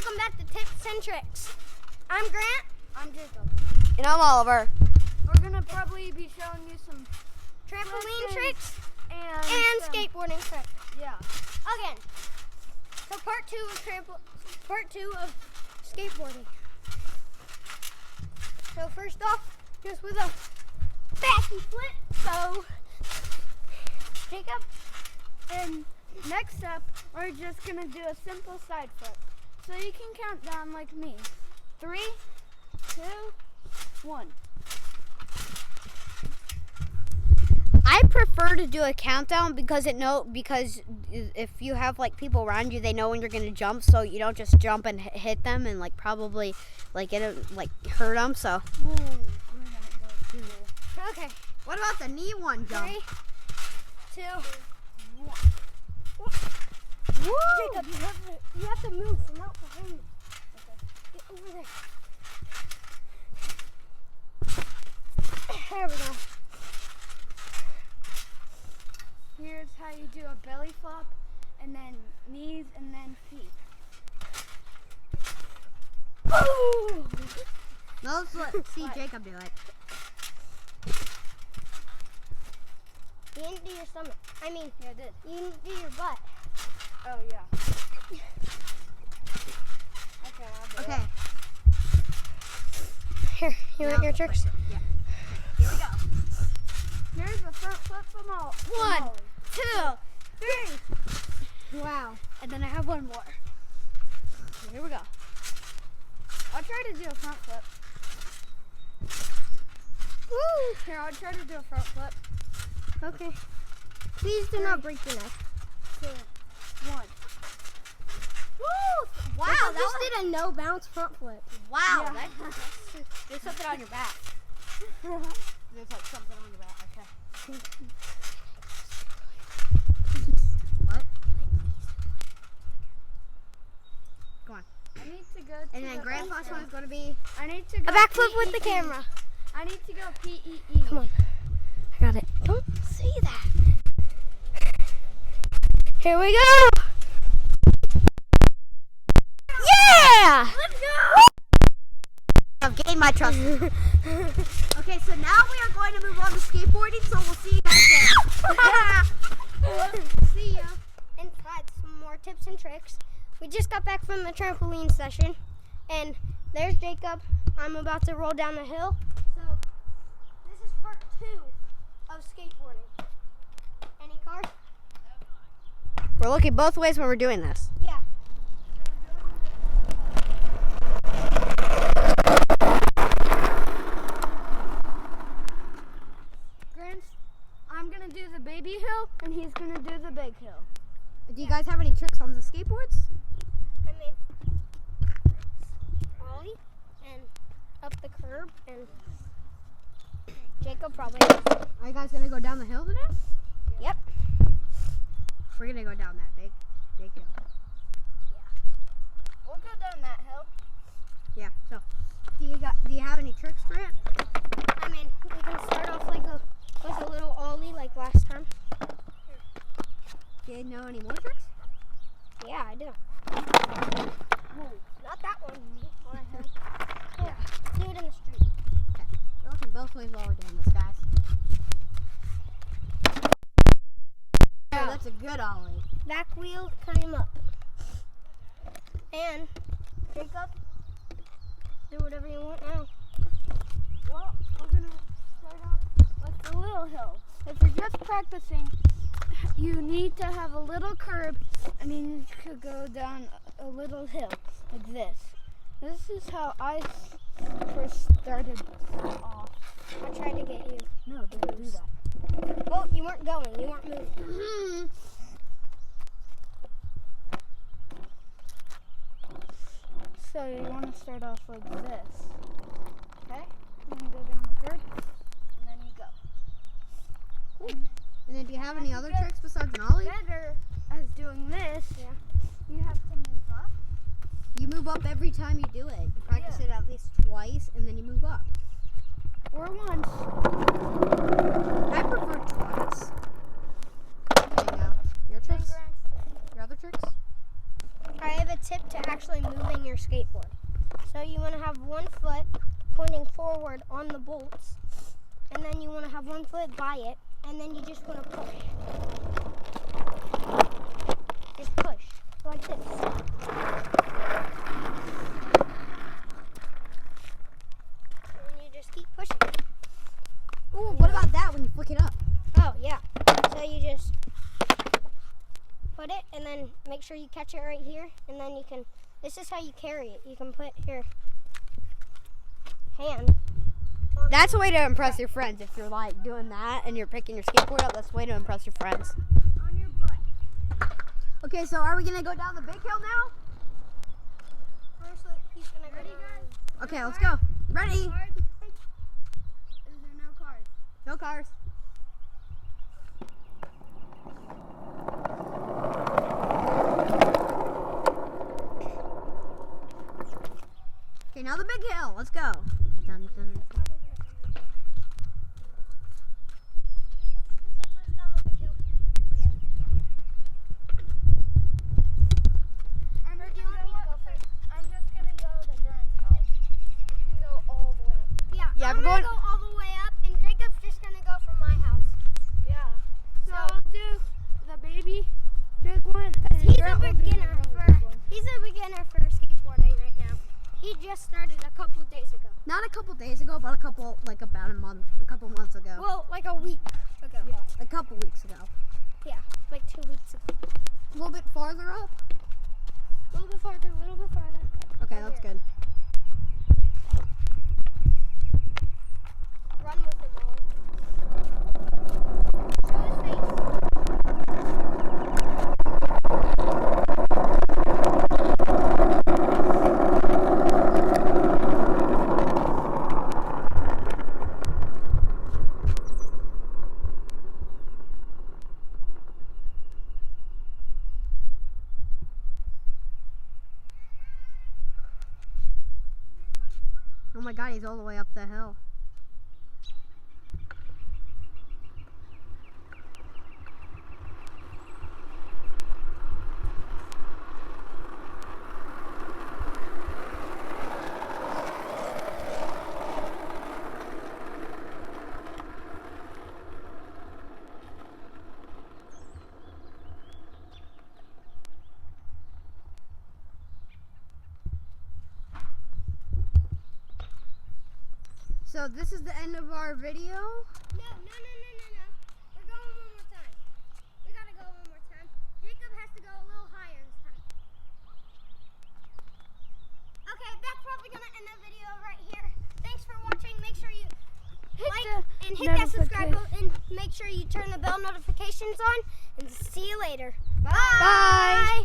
welcome back to Tips and Tricks. I'm Grant. I'm Jacob. And I'm Oliver. We're gonna probably be showing you some Trampoline tricks and some- skateboarding tricks. Yeah. Again. So part two of skateboarding. So first off, just with a backy flip. So Jacob. And next up, we're just gonna do a simple side flip. So you can count down like me. 3, 2, 1. I prefer to do a countdown because if you have like people around you, they know when you're gonna jump, so you don't just jump and hit them and like probably like hurt them. So. Ooh, we're gonna go do Okay. What about the knee one jump? 3, 2, 1. Woo! Jacob, you have to move from out behind me. Okay. Get over there. There we go. Here's how you do a belly flop, and then knees, and then feet. Ooh! No, let's see Jacob do it. You didn't do your stomach. Yeah, I did. You didn't do your butt. Oh, yeah. Okay, I'll do Okay. it. Here, you want your tricks? Yeah. Here we go. Here's the front flip from all. 1, 2, 3. Wow. And then I have one more. Here we go. I'll try to do a front flip. Woo! Here, I'll try to do a front flip. Okay. Please do not break your neck. 2, 1. Woo! Wow, Jacob that just did a no bounce front flip. Wow, Yeah. there's something on your back. There's like something on your back. Okay. What? Go on. I need to go to And then the Grandpa's bathroom. one is going to be. I need to go A backflip with the PEE. camera. I need to go PEE. Come on. I got it. Don't see that. Here we go. Yeah! Let's go! I've gained my trust. Okay, so now we are going to move on to skateboarding, so we'll see you guys there. See ya. And tried some more tips and tricks. We just got back from the trampoline session, and there's Jacob. I'm about to roll down the hill. So this is part 2 of skateboarding. Any cars? We're looking both ways when we're doing this. Yeah. I'm gonna do the baby hill, and he's gonna do the big hill. Do you guys have any tricks on the skateboards? I mean, ollie and up the curb, and Jacob probably has. Are you guys going to go down the hill today? Yep. We're going to go down that big hill. We'll go down that hill. Yeah, so do you have any tricks, Grant? I mean, we can start off with a little ollie like last time. Do you know any more tricks? Yeah, I do. Whoa. Not that one. On a hill. Yeah. Do it in the street. Okay. We're looking both ways while we're doing this, guys. Yeah. Oh, that's a good ollie. Back wheel climb up. And Jacob, do whatever you want now. Well, we're gonna start off with the little hill. If you're just practicing, you need to have a little curb, and you need to go down a little hill like this. This is how I first started off. I tried to get you. No, don't do that. Well, you weren't going. You weren't moving. So you want to start off like this, okay? And then go down the curb, and then you go. And then do you have any other tricks besides an ollie? Better as doing this, Yeah. you have to move up. You move up every time you do it. You practice it at least twice, and then you move up. Or once. I prefer twice. Okay, now your tricks? Your other tricks? I have a tip to actually moving your skateboard. So you want to have one foot pointing forward on the bolts, and then you want to have one foot by it, and then you just want to push. Just push, like this. And you just keep pushing. Ooh, what about that when you flick it up? Oh, yeah. So you just put it and then make sure you catch it right here. And then you can, this is how you carry it. You can put your hand. That's a way to impress your friends. If you're like doing that and you're picking your skateboard up, that's a way to impress your friends. On your butt. Okay, so are we gonna go down the big hill now? First, he's going to go down. Okay, let's go. Ready? Is there no cars? No cars. Okay, now the big hill. Let's go. Dun, dun. I'm just gonna go to Darren's house. We can go all the way up. Yeah, I'm we're gonna going- go all the way up, and Jacob's just gonna go from my house. Yeah. So I'll do the baby big one. And He's a Brett will do the beginner really big one. he's a beginner for skateboarding right now. He just started a couple days ago. Not a couple days ago, but about a couple months ago. Well, like a week ago. Yeah. A couple weeks ago. Yeah, like 2 weeks ago. A little bit farther up. A little bit farther, a little bit farther. Okay, Right that's here. good. Run with him, Ollie. Show his face. Oh my God, he's all the way up the hill. So this is the end of our video. No. We're going one more time. We gotta go one more time. Jacob has to go a little higher this time. Okay, that's probably gonna end the video right here. Thanks for watching. Make sure you hit that subscribe button. Make sure you turn the bell notifications on. And see you later. Bye.